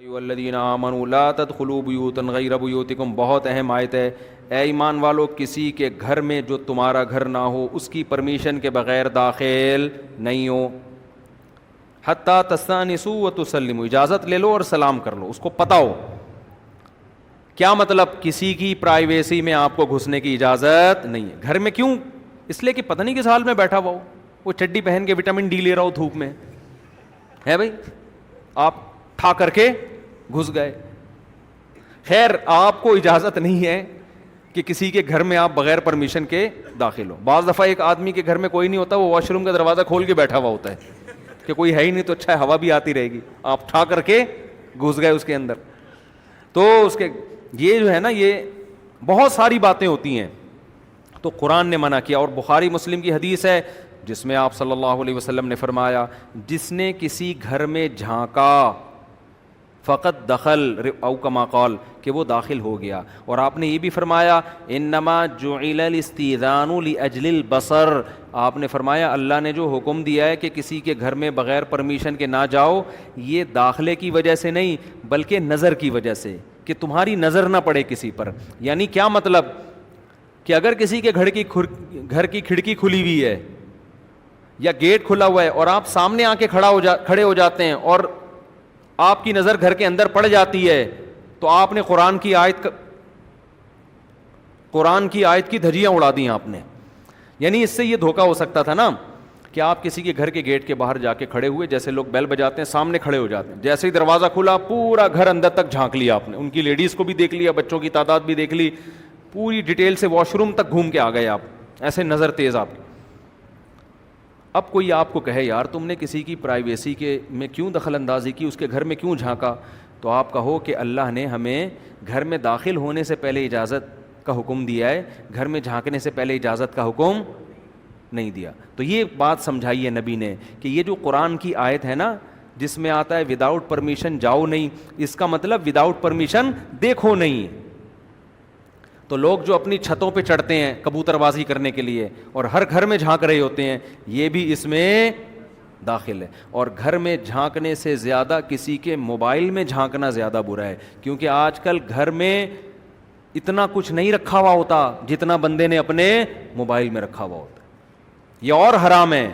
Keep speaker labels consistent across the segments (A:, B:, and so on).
A: والذین آمنوا لا تدخلوا بیوتا غیر بیوتکم، بہت اہم آیت ہے. اے ایمان والو، کسی کے گھر میں جو تمہارا گھر نہ ہو اس کی پرمیشن کے بغیر داخل نہیں ہو. حتی تستانسوا وتسلموا، اجازت لے لو اور سلام کر لو، اس کو پتہ ہو. کیا مطلب؟ کسی کی پرائیویسی میں آپ کو گھسنے کی اجازت نہیں ہے. گھر میں کیوں؟ اس لیے کہ پتہ نہیں کس حال میں بیٹھا ہوا ہو، وہ چڈی پہن کے وٹامن ڈی لے رہا ہو دھوپ میں ہے بھائی، آپ ٹھا کر کے گھس گئے. خیر، آپ کو اجازت نہیں ہے کہ کسی کے گھر میں آپ بغیر پرمیشن کے داخل ہو. بعض دفعہ ایک آدمی کے گھر میں کوئی نہیں ہوتا، وہ واش روم کا دروازہ کھول کے بیٹھا ہوا ہوتا ہے کہ کوئی ہے ہی نہیں، تو اچھا ہے ہوا بھی آتی رہے گی، آپ ٹھا کر کے گھس گئے اس کے اندر. تو اس کے یہ جو ہے نا، یہ بہت ساری باتیں ہوتی ہیں. تو قرآن نے منع کیا. اور بخاری مسلم کی حدیث ہے جس میں آپ صلی اللہ علیہ وسلم نے فرمایا، جس نے کسی گھر میں جھانکا فقط دخل، او کما قال، کہ وہ داخل ہو گیا. اور آپ نے یہ بھی فرمایا، انما جعل الاستئذان لاجل البصر، آپ نے فرمایا اللہ نے جو حکم دیا ہے کہ کسی کے گھر میں بغیر پرمیشن کے نہ جاؤ، یہ داخلے کی وجہ سے نہیں بلکہ نظر کی وجہ سے، کہ تمہاری نظر نہ پڑے کسی پر. یعنی کیا مطلب؟ کہ اگر کسی کے گھر کی کھڑکی کھلی ہوئی ہے یا گیٹ کھلا ہوا ہے اور آپ سامنے آ کے کھڑے ہو جاتے ہیں اور آپ کی نظر گھر کے اندر پڑ جاتی ہے، تو آپ نے قرآن کی آیت کی دھجیاں اڑا دی آپ نے. یعنی اس سے یہ دھوکہ ہو سکتا تھا نا کہ آپ کسی کے گھر کے گیٹ کے باہر جا کے کھڑے ہوئے، جیسے لوگ بیل بجاتے ہیں سامنے کھڑے ہو جاتے ہیں، جیسے ہی دروازہ کھلا پورا گھر اندر تک جھانک لیا آپ نے، ان کی لیڈیز کو بھی دیکھ لیا، بچوں کی تعداد بھی دیکھ لی، پوری ڈیٹیل سے واش روم تک گھوم کے آ گئے آپ، ایسے نظر تیز آپ کی. اب کوئی آپ کو کہے یار تم نے کسی کی پرائیویسی کے میں کیوں دخل اندازی کی، اس کے گھر میں کیوں جھانکا، تو آپ کہو کہ اللہ نے ہمیں گھر میں داخل ہونے سے پہلے اجازت کا حکم دیا ہے، گھر میں جھانکنے سے پہلے اجازت کا حکم نہیں دیا. تو یہ بات سمجھائی ہے نبی نے کہ یہ جو قرآن کی آیت ہے نا جس میں آتا ہے وداؤٹ پرمیشن جاؤ نہیں، اس کا مطلب وداؤٹ پرمیشن دیکھو نہیں. تو لوگ جو اپنی چھتوں پہ چڑھتے ہیں کبوتر بازی کرنے کے لیے اور ہر گھر میں جھانک رہے ہوتے ہیں، یہ بھی اس میں داخل ہے. اور گھر میں جھانکنے سے زیادہ کسی کے موبائل میں جھانکنا زیادہ برا ہے، کیونکہ آج کل گھر میں اتنا کچھ نہیں رکھا ہوا ہوتا جتنا بندے نے اپنے موبائل میں رکھا ہوا ہوتا. یہ اور حرام ہے.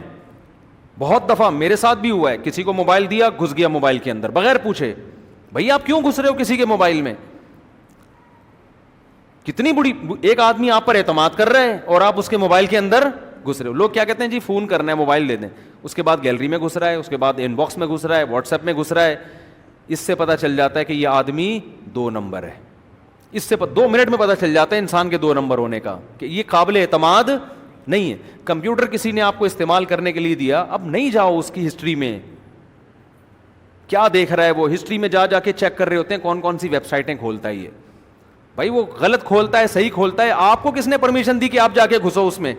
A: بہت دفعہ میرے ساتھ بھی ہوا ہے، کسی کو موبائل دیا، گھس گیا موبائل کے اندر بغیر پوچھے. بھائی آپ کیوں گھس رہے ہو کسی کے موبائل میں؟ کتنی بڑی، ایک آدمی آپ پر اعتماد کر رہا ہے اور آپ اس کے موبائل کے اندر گھس رہے ہو. لوگ کیا کہتے ہیں جی فون کرنا ہے موبائل دے دیں، اس کے بعد گیلری میں گھس رہا ہے، اس کے بعد ان باکس میں گھس رہا ہے، واٹس ایپ میں گھس رہا ہے. اس سے پتہ چل جاتا ہے کہ یہ آدمی 2 نمبر ہے. اس سے 2 منٹ میں پتہ چل جاتا ہے انسان کے 2 نمبر ہونے کا، کہ یہ قابل اعتماد نہیں ہے. کمپیوٹر کسی نے آپ کو استعمال کرنے کے لیے دیا، اب نہیں جاؤ اس کی ہسٹری میں کیا دیکھ رہا ہے، وہ ہسٹری میں جا کے چیک کر رہے ہوتے ہیں کون کون سی ویب سائٹیں کھولتا ہے یہ. بھائی وہ غلط کھولتا ہے صحیح کھولتا ہے، آپ کو کس نے پرمیشن دی کہ آپ جا کے گھسو اس میں؟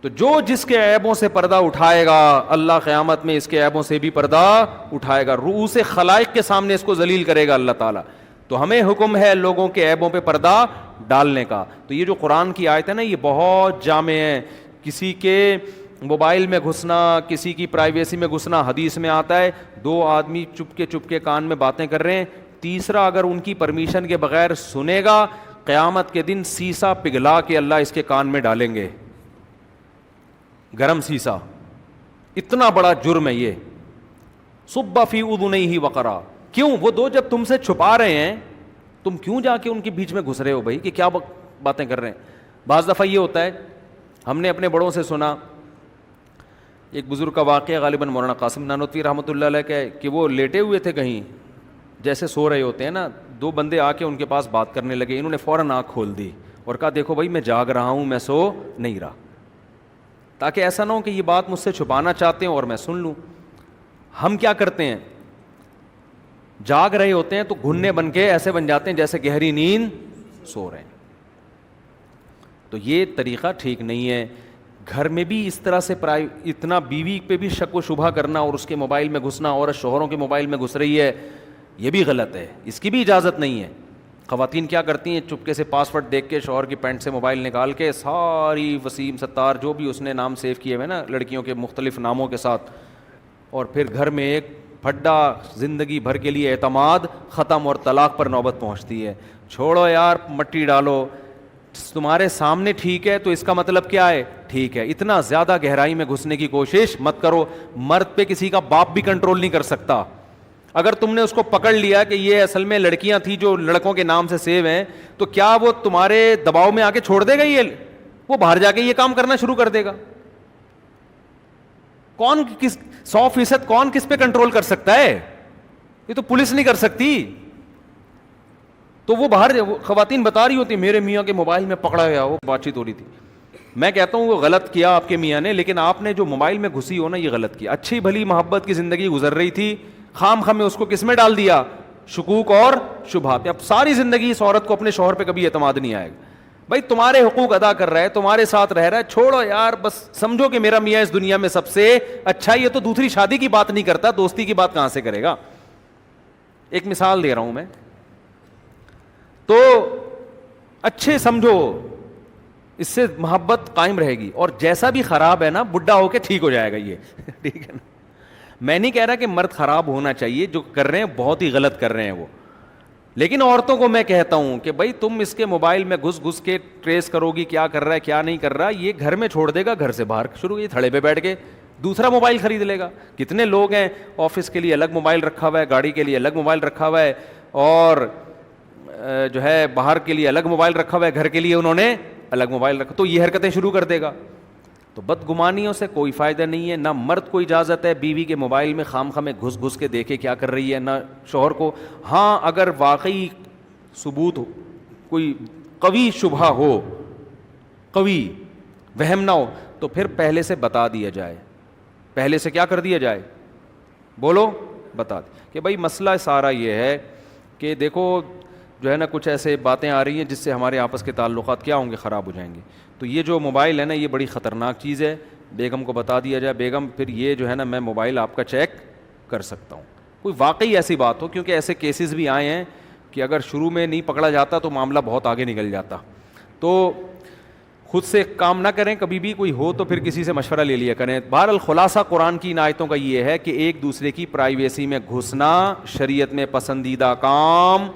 A: تو جو جس کے عیبوں سے پردہ اٹھائے گا اللہ قیامت میں اس کے عیبوں سے بھی پردہ اٹھائے گا، رؤوس خلائق کے سامنے اس کو ذلیل کرے گا اللہ تعالیٰ. تو ہمیں حکم ہے لوگوں کے عیبوں پہ پردہ ڈالنے کا. تو یہ جو قرآن کی آیت ہے نا یہ بہت جامع ہے. کسی کے موبائل میں گھسنا، کسی کی پرائیویسی میں گھسنا، حدیث میں آتا ہے 2 آدمی چپ کے کان میں باتیں کر رہے ہیں، تیسرا اگر ان کی پرمیشن کے بغیر سنے گا، قیامت کے دن سیسا پگھلا کے اللہ اس کے کان میں ڈالیں گے، گرم سیسا. اتنا بڑا جرم ہے یہ. صب فی اذنیہ وقرا. کیوں؟ وہ 2 جب تم سے چھپا رہے ہیں، تم کیوں جا کے ان کے بیچ میں گھس رہے ہو بھائی کہ کیا باتیں کر رہے ہیں؟ بعض دفعہ یہ ہوتا ہے، ہم نے اپنے بڑوں سے سنا ایک بزرگ کا واقعہ، غالباً مولانا قاسم نانوتوی رحمۃ اللہ علیہ کا، کہ وہ لیٹے ہوئے تھے کہیں، جیسے سو رہے ہوتے ہیں نا، 2 بندے آ کے ان کے پاس بات کرنے لگے. انہوں نے فوراً آنکھ کھول دی اور کہا دیکھو بھائی میں جاگ رہا ہوں، میں سو نہیں رہا، تاکہ ایسا نہ ہو کہ یہ بات مجھ سے چھپانا چاہتے ہیں اور میں سن لوں. ہم کیا کرتے ہیں، جاگ رہے ہوتے ہیں تو گھننے بن کے ایسے بن جاتے ہیں جیسے گہری نیند سو رہے ہیں. تو یہ طریقہ ٹھیک نہیں ہے. گھر میں بھی اس طرح سے اتنا بیوی پہ بھی شک و شبہ کرنا اور اس کے موبائل میں گھسنا، عورت شوہروں کے موبائل میں گھس رہی ہے، یہ بھی غلط ہے، اس کی بھی اجازت نہیں ہے. خواتین کیا کرتی ہیں، چپکے سے پاس ورڈ دیکھ کے شوہر کی پینٹ سے موبائل نکال کے ساری وسیم ستار جو بھی اس نے نام سیو کیے ہوئے نا لڑکیوں کے مختلف ناموں کے ساتھ، اور پھر گھر میں ایک پھڈا زندگی بھر کے لیے اعتماد ختم اور طلاق پر نوبت پہنچتی ہے. چھوڑو یار, مٹی ڈالو, تمہارے سامنے ٹھیک ہے تو اس کا مطلب کیا ہے ٹھیک ہے. اتنا زیادہ گہرائی میں گھسنے کی کوشش مت کرو. مرد پہ کسی کا باپ بھی کنٹرول نہیں کر سکتا. اگر تم نے اس کو پکڑ لیا کہ یہ اصل میں لڑکیاں تھیں جو لڑکوں کے نام سے سیو ہیں, تو کیا وہ تمہارے دباؤ میں آ کے چھوڑ دے گا؟ یہ وہ باہر جا کے یہ کام کرنا شروع کر دے گا. کون کس 100% کون کس پہ کنٹرول کر سکتا ہے؟ یہ تو پولیس نہیں کر سکتی. تو وہ باہر خواتین بتا رہی ہوتی میرے میاں کے موبائل میں پکڑا گیا, وہ بات چیت ہو رہی تھی. میں کہتا ہوں وہ غلط کیا آپ کے میاں نے, لیکن آپ نے جو موبائل میں گھسی ہو نا یہ غلط کیا. اچھی بھلی محبت کی زندگی گزر رہی تھی, خام خام میں اس کو کس میں ڈال دیا؟ شکوک اور شبہات. اب ساری زندگی اس عورت کو اپنے شوہر پہ کبھی اعتماد نہیں آئے گا. بھائی تمہارے حقوق ادا کر رہا ہے, تمہارے ساتھ رہ رہا ہے, چھوڑو یار, بس سمجھو کہ میرا میاں اس دنیا میں سب سے اچھا. یہ تو دوسری شادی کی بات نہیں کرتا, دوستی کی بات کہاں سے کرے گا؟ ایک مثال دے رہا ہوں میں, تو اچھے سمجھو, اس سے محبت قائم رہے گی. اور جیسا بھی خراب ہے نا بڈھا ہو کے ٹھیک ہو جائے گا یہ ٹھیک ہے نا. میں نہیں کہہ رہا کہ مرد خراب ہونا چاہیے, جو کر رہے ہیں بہت ہی غلط کر رہے ہیں وہ, لیکن عورتوں کو میں کہتا ہوں کہ بھائی تم اس کے موبائل میں گھس گھس کے ٹریس کرو گی کیا کر رہا ہے کیا نہیں کر رہا. یہ گھر میں چھوڑ دے گا, گھر سے باہر شروع, یہ تھڑے پہ بیٹھ کے دوسرا موبائل خرید لے گا. کتنے لوگ ہیں آفس کے لیے الگ موبائل رکھا ہوا ہے, گاڑی کے لیے الگ موبائل رکھا ہوا ہے, اور جو ہے باہر کے لیے الگ موبائل رکھا ہوا ہے, گھر کے لیے انہوں نے الگ موبائل رکھا. تو یہ حرکتیں شروع کر دے گا. تو بدگمانیوں سے کوئی فائدہ نہیں ہے. نہ مرد کو اجازت ہے بیوی کے موبائل میں خام خواہ میں گھس گھس کے دیکھے کیا کر رہی ہے, نہ شوہر کو. ہاں اگر واقعی ثبوت ہو, کوئی قوی شبہ ہو, قوی وہم نہ ہو, تو پھر پہلے سے بتا دیا جائے. پہلے سے کیا کر دیا جائے؟ بولو, بتا دیں کہ بھائی مسئلہ سارا یہ ہے کہ دیکھو جو ہے نا کچھ ایسے باتیں آ رہی ہیں جس سے ہمارے آپس کے تعلقات کیا ہوں گے, خراب ہو جائیں گے. تو یہ جو موبائل ہے نا یہ بڑی خطرناک چیز ہے. بیگم کو بتا دیا جائے, بیگم پھر یہ جو ہے نا میں موبائل آپ کا چیک کر سکتا ہوں. کوئی واقعی ایسی بات ہو, کیونکہ ایسے کیسز بھی آئے ہیں کہ اگر شروع میں نہیں پکڑا جاتا تو معاملہ بہت آگے نکل جاتا. تو خود سے کام نہ کریں کبھی بھی, کوئی ہو تو پھر کسی سے مشورہ لے لیا کریں. بہرحال خلاصہ قرآن کی ان آیتوں کا یہ ہے کہ ایک دوسرے کی پرائیویسی میں گھسنا شریعت میں پسندیدہ کام